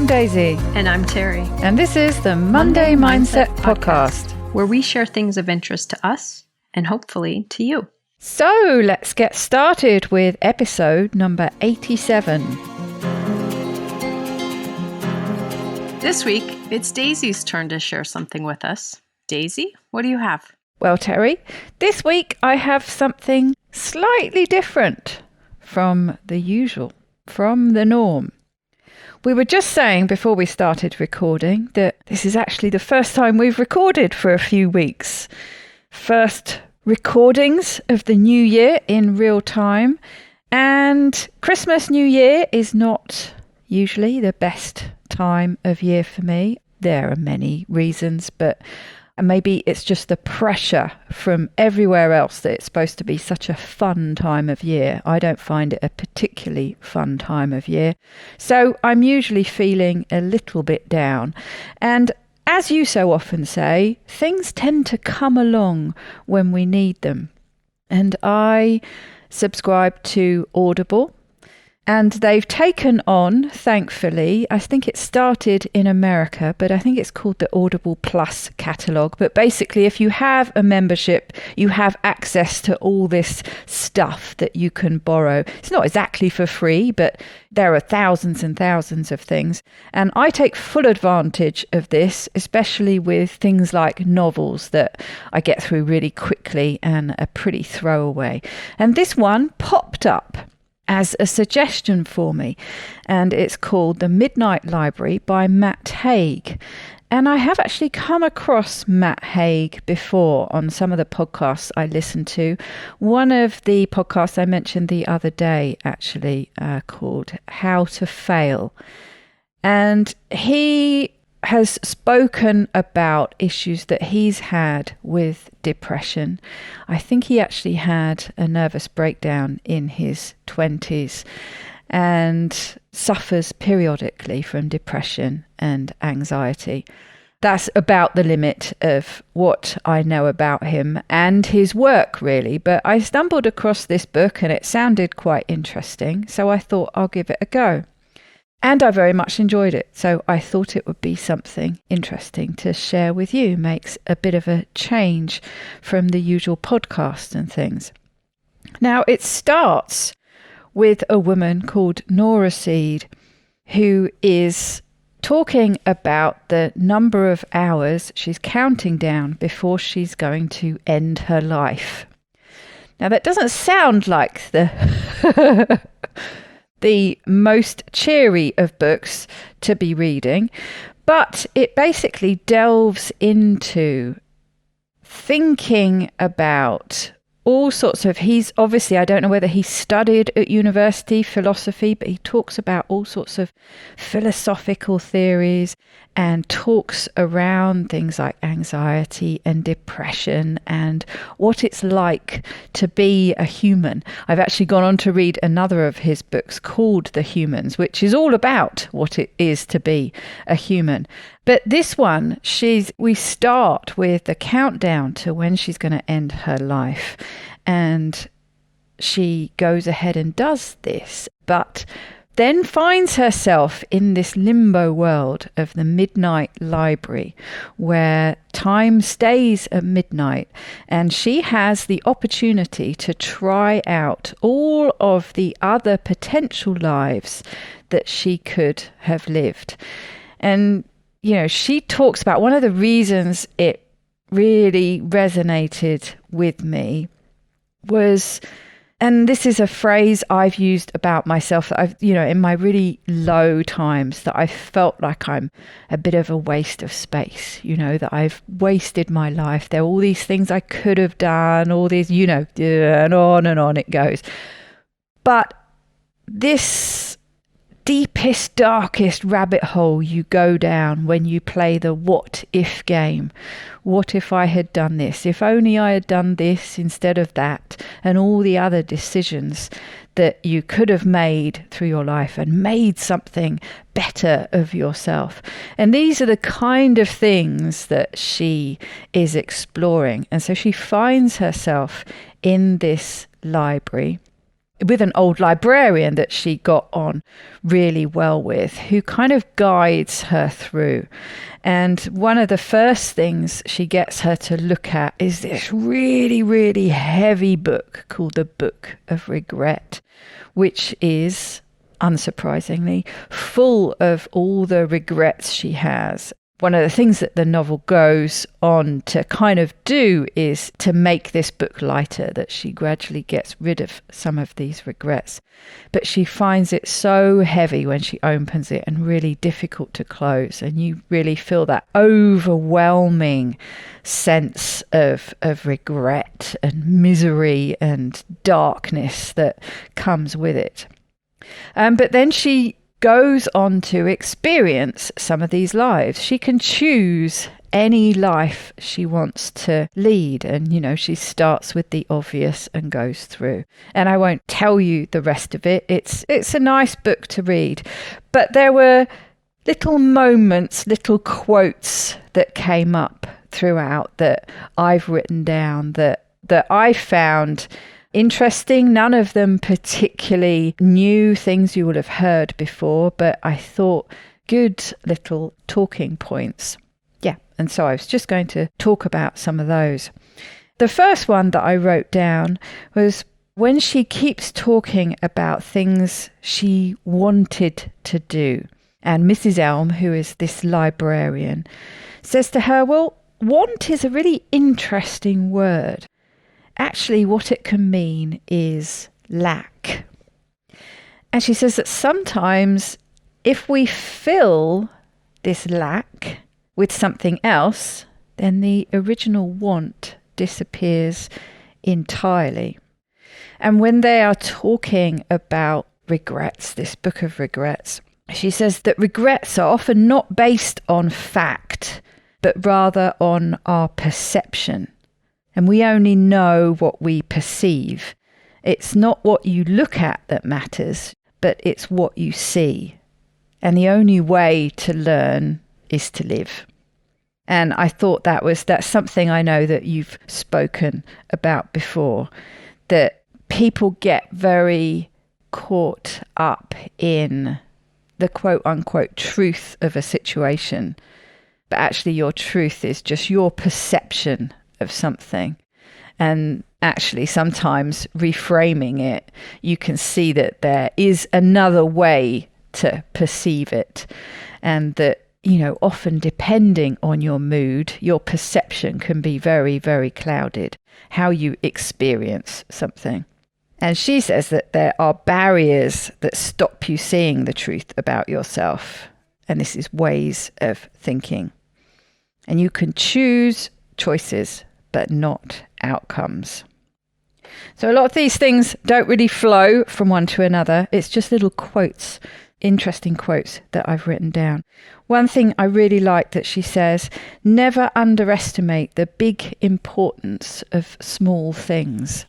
I'm Daisy. And I'm Terry. And this is the Monday Mindset Podcast, where we share things of interest to us and hopefully to you. So let's get started with episode number 87. This week, it's Daisy's turn to share something with us. Daisy, what do you have? Well, Terry, this week I have something slightly different from the usual, from the norm. We were just saying before we started recording that this is actually the first time we've recorded for a few weeks. First recordings of the new year in real time. And Christmas, New Year is not usually the best time of year for me. There are many reasons, but maybe it's just the pressure from everywhere else that it's supposed to be such a fun time of year. I don't find it a particularly fun time of year. So I'm usually feeling a little bit down. And as you so often say, things tend to come along when we need them. And I subscribe to Audible. And they've taken on, thankfully, I think it started in America, but I think it's called the Audible Plus catalogue. But basically, if you have a membership, you have access to all this stuff that you can borrow. It's not exactly for free, but there are thousands and thousands of things. And I take full advantage of this, especially with things like novels that I get through really quickly and are pretty throwaway. And this one popped up as a suggestion for me, and it's called The Midnight Library by Matt Haig. And I have actually come across Matt Haig before on some of the podcasts I listen to. One of the podcasts I mentioned the other day, actually, called How to Fail. And he has spoken about issues that he's had with depression. I think he actually had a nervous breakdown in his 20s and suffers periodically from depression and anxiety. That's about the limit of what I know about him and his work, really. But I stumbled across this book and it sounded quite interesting, so I thought I'll give it a go. And I very much enjoyed it, so I thought it would be something interesting to share with you. Makes a bit of a change from the usual podcast and things. Now, it starts with a woman called Nora Seed, who is talking about the number of hours she's counting down before she's going to end her life. Now, that doesn't sound like the the most cheery of books to be reading, but it basically delves into thinking about all sorts of, he's obviously, I don't know whether he studied at university philosophy, but he talks about all sorts of philosophical theories and talks around things like anxiety and depression and what it's like to be a human. I've actually gone on to read another of his books called The Humans, which is all about what it is to be a human. But this one, we start with the countdown to when she's going to end her life. And she goes ahead and does this, but then finds herself in this limbo world of the Midnight Library, where time stays at midnight, and she has the opportunity to try out all of the other potential lives that she could have lived. And you know, she talks about one of the reasons it really resonated with me was, and this is a phrase I've used about myself that I've, in my really low times, that I felt like I'm a bit of a waste of space, that I've wasted my life. There are all these things I could have done, all these, and on it goes. But this deepest, darkest rabbit hole you go down when you play the what if game. What if I had done this? If only I had done this instead of that, and all the other decisions that you could have made through your life and made something better of yourself. And these are the kind of things that she is exploring. And so she finds herself in this library. with an old librarian that she got on really well with, who kind of guides her through. And one of the first things she gets her to look at is this really, really heavy book called The Book of Regret, which is, unsurprisingly, full of all the regrets she has. One of the things that the novel goes on to kind of do is to make this book lighter, that she gradually gets rid of some of these regrets. But she finds it so heavy when she opens it and really difficult to close. And you really feel that overwhelming sense of regret and misery and darkness that comes with it. But then she goes on to experience some of these lives. She can choose any life she wants to lead. And, she starts with the obvious and goes through. And I won't tell you the rest of it. It's a nice book to read. But there were little moments, little quotes that came up throughout that I've written down that I found interesting. None of them particularly new things you would have heard before, but I thought good little talking points. Yeah, and so I was just going to talk about some of those. The first one that I wrote down was when she keeps talking about things she wanted to do. And Mrs. Elm, who is this librarian, says to her, well, want is a really interesting word. Actually, what it can mean is lack. And she says that sometimes if we fill this lack with something else, then the original want disappears entirely. And when they are talking about regrets, this book of regrets, she says that regrets are often not based on fact, but rather on our perception. And we only know what we perceive. It's not what you look at that matters, but it's what you see. And the only way to learn is to live. And I thought that's something I know that you've spoken about before, that people get very caught up in the quote unquote truth of a situation. But actually your truth is just your perception of something. And actually sometimes reframing it, you can see that there is another way to perceive it, and that often depending on your mood, your perception can be very, very clouded, how you experience something. And she says that there are barriers that stop you seeing the truth about yourself, and this is ways of thinking. And you can choose choices, but not outcomes. So a lot of these things don't really flow from one to another. It's just little quotes, interesting quotes that I've written down. One thing I really like that she says, never underestimate the big importance of small things.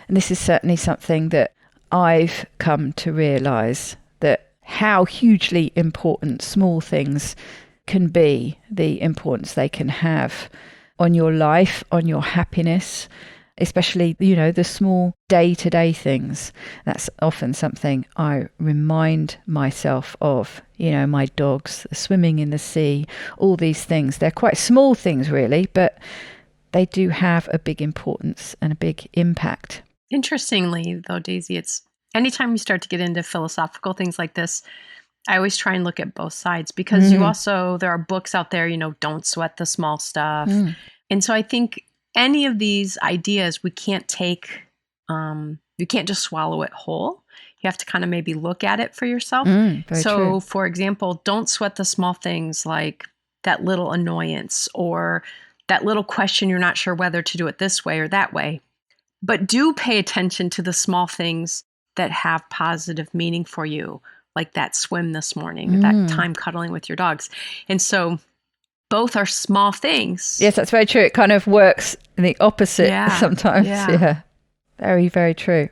And this is certainly something that I've come to realise, that how hugely important small things can be, the importance they can have on your life, on your happiness, especially, the small day-to-day things. That's often something I remind myself of, my dogs, swimming in the sea, all these things. They're quite small things really, but they do have a big importance and a big impact. Interestingly, though, Daisy, it's anytime you start to get into philosophical things like this, I always try and look at both sides, because there are books out there, don't sweat the small stuff. And so I think any of these ideas, we can't take, you can't just swallow it whole. You have to kind of maybe look at it for yourself. True. For example, don't sweat the small things like that little annoyance or that little question you're not sure whether to do it this way or that way. But do pay attention to the small things that have positive meaning for you, like that swim this morning, that time cuddling with your dogs. And so both are small things. Yes, that's very true. It kind of works in the opposite sometimes. Yeah. Very, very true.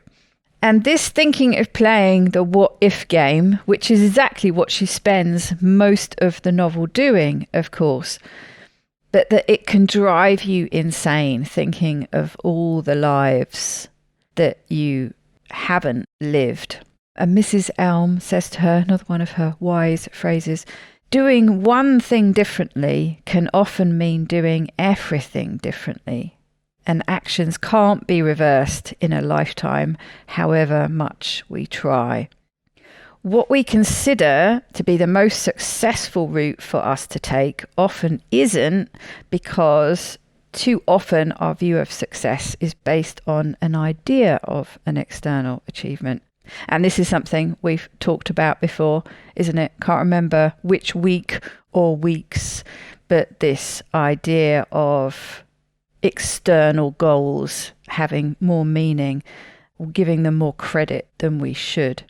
And this thinking of playing the what if game, which is exactly what she spends most of the novel doing, of course, but that it can drive you insane thinking of all the lives that you haven't lived. And Mrs. Elm says to her, another one of her wise phrases, doing one thing differently can often mean doing everything differently. And actions can't be reversed in a lifetime, however much we try. What we consider to be the most successful route for us to take often isn't, because too often our view of success is based on an idea of an external achievement. And this is something we've talked about before, isn't it? Can't remember which week or weeks, but this idea of external goals having more meaning, or giving them more credit than we should.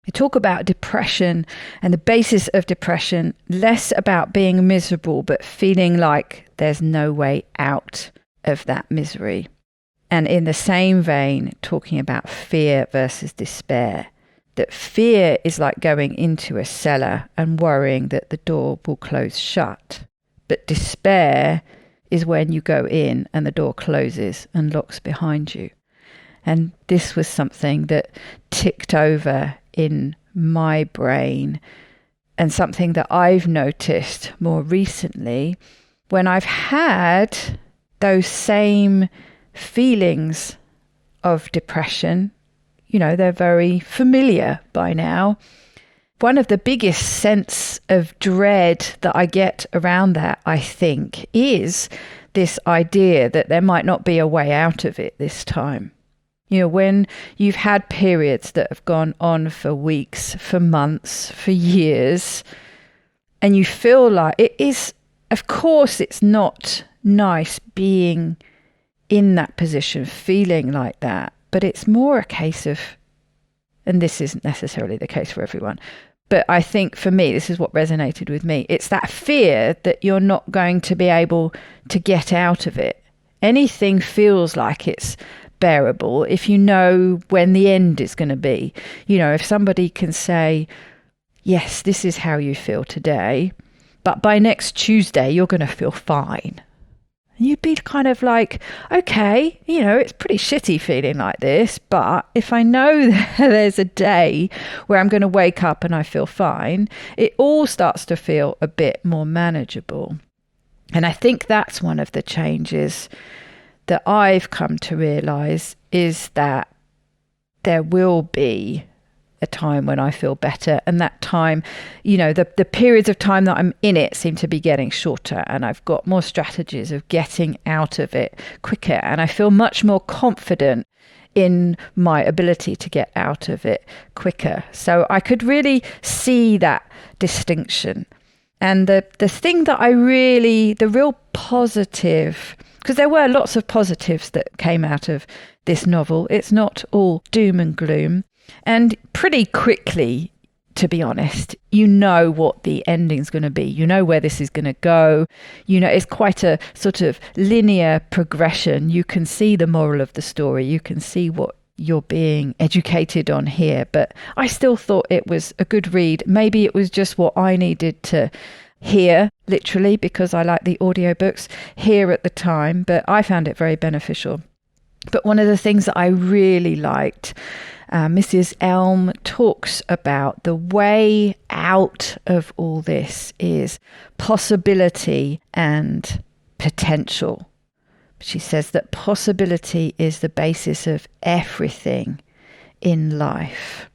We talk about depression and the basis of depression, less about being miserable, but feeling like there's no way out of that misery. And in the same vein, talking about fear versus despair, that fear is like going into a cellar and worrying that the door will close shut. But despair is when you go in and the door closes and locks behind you. And this was something that ticked over in my brain, and something that I've noticed more recently when I've had those same feelings of depression. You know, they're very familiar by now. One of the biggest sense of dread that I get around that, I think, is this idea that there might not be a way out of it this time. You know, when you've had periods that have gone on for weeks, for months, for years, and you feel like it is, of course, it's not nice being in that position, feeling like that, but it's more a case of, and this isn't necessarily the case for everyone, but I think for me, this is what resonated with me. It's that fear that you're not going to be able to get out of it. Anything feels like it's bearable if you know when the end is going to be. You know, if somebody can say, yes, this is how you feel today, but by next Tuesday, you're going to feel fine. You'd be kind of like, okay, you know, it's pretty shitty feeling like this, but if I know that there's a day where I'm going to wake up and I feel fine, it all starts to feel a bit more manageable. And I think that's one of the changes that I've come to realize, is that there will be a time when I feel better, and that time, you know, the periods of time that I'm in it seem to be getting shorter, and I've got more strategies of getting out of it quicker, and I feel much more confident in my ability to get out of it quicker. So I could really see that distinction. And the thing that the real positive, because there were lots of positives that came out of this novel. It's not all doom and gloom. And pretty quickly, to be honest, you know what the ending's going to be. You know where this is going to go. You know, it's quite a sort of linear progression. You can see the moral of the story. You can see what you're being educated on here. But I still thought it was a good read. Maybe it was just what I needed to hear, literally, because I like the audiobooks, here at the time. But I found it very beneficial. But one of the things that I really liked, Mrs. Elm talks about the way out of all this is possibility and potential. She says that possibility is the basis of everything in life.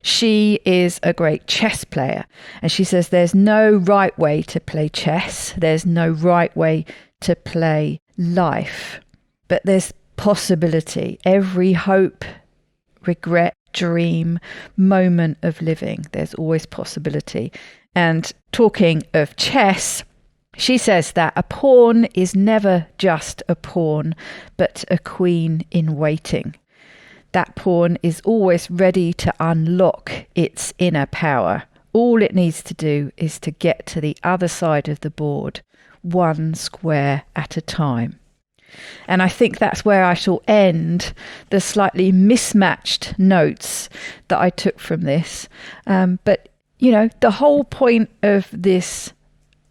She is a great chess player, and she says there's no right way to play chess. There's no right way to play life, but there's possibility. Every hope, regret, dream, moment of living, there's always possibility. And talking of chess, she says that a pawn is never just a pawn, but a queen in waiting. That pawn is always ready to unlock its inner power. All it needs to do is to get to the other side of the board, one square at a time. And I think that's where I shall end the slightly mismatched notes that I took from this. But, you know, the whole point of this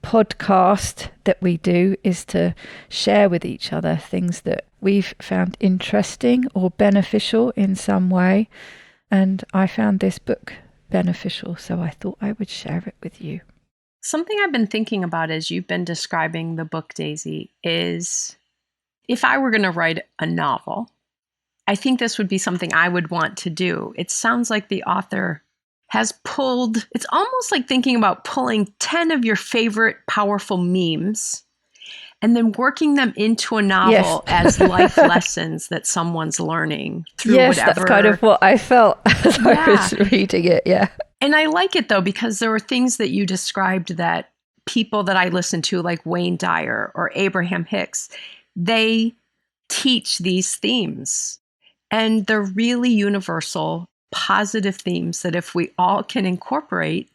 podcast that we do is to share with each other things that we've found interesting or beneficial in some way. And I found this book beneficial, so I thought I would share it with you. Something I've been thinking about as you've been describing the book, Daisy, is if I were going to write a novel, I think this would be something I would want to do. It sounds like the author has pulled, it's almost like thinking about pulling 10 of your favorite powerful memes and then working them into a novel as life lessons that someone's learning through whatever. Yes, that's kind of what I felt as I was reading it, And I like it, though, because there were things that you described that people that I listen to, like Wayne Dyer or Abraham Hicks, they teach these themes. And they're really universal, positive themes that if we all can incorporate,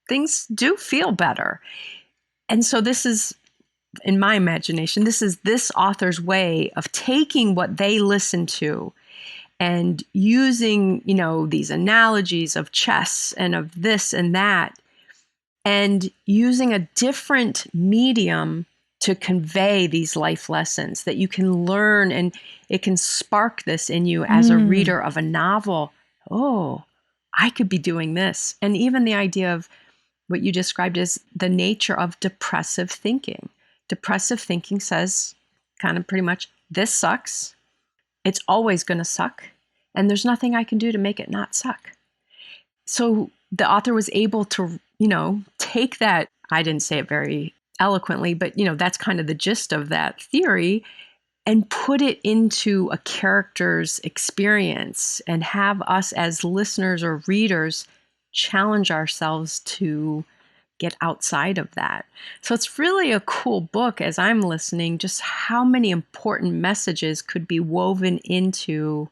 things do feel better. And so this is, in my imagination, this is this author's way of taking what they listen to and using, these analogies of chess and of this and that, and using a different medium to convey these life lessons that you can learn, and it can spark this in you as a reader of a novel. Oh, I could be doing this. And even the idea of what you described as the nature of depressive thinking. Depressive thinking says kind of pretty much, this sucks. It's always going to suck. And there's nothing I can do to make it not suck. So the author was able to, take that. I didn't say it very eloquently, but, that's kind of the gist of that theory, and put it into a character's experience and have us as listeners or readers challenge ourselves to get outside of that. So it's really a cool book as I'm listening, just how many important messages could be woven into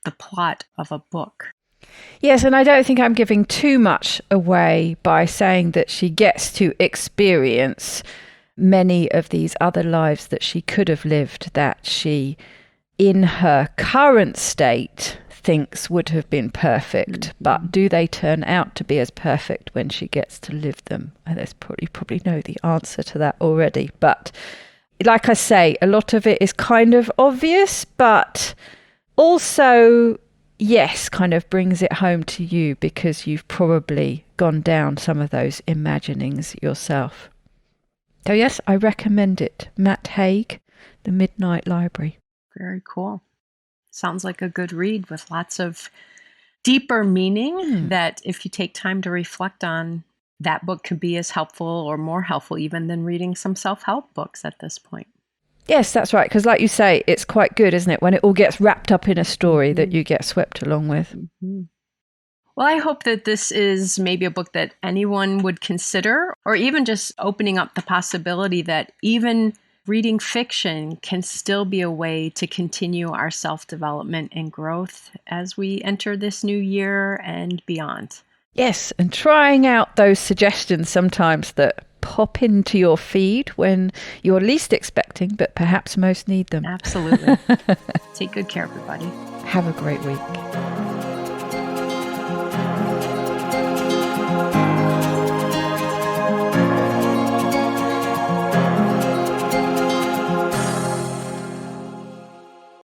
the plot of a book. Yes, and I don't think I'm giving too much away by saying that she gets to experience many of these other lives that she could have lived, that she, in her current state, thinks would have been perfect. But do they turn out to be as perfect when she gets to live them? And you probably know the answer to that already. But like I say, a lot of it is kind of obvious, but also, yes, kind of brings it home to you because you've probably gone down some of those imaginings yourself. So yes, I recommend it. Matt Haig, The Midnight Library. Very cool. Sounds like a good read with lots of deeper meaning that if you take time to reflect on, that book could be as helpful or more helpful even than reading some self-help books at this point. Yes, that's right. Because like you say, it's quite good, isn't it? When it all gets wrapped up in a story that you get swept along with. Well, I hope that this is maybe a book that anyone would consider, or even just opening up the possibility that even reading fiction can still be a way to continue our self-development and growth as we enter this new year and beyond. Yes, and trying out those suggestions sometimes that pop into your feed when you're least expecting, but perhaps most need them. Absolutely. Take good care, everybody. Have a great week.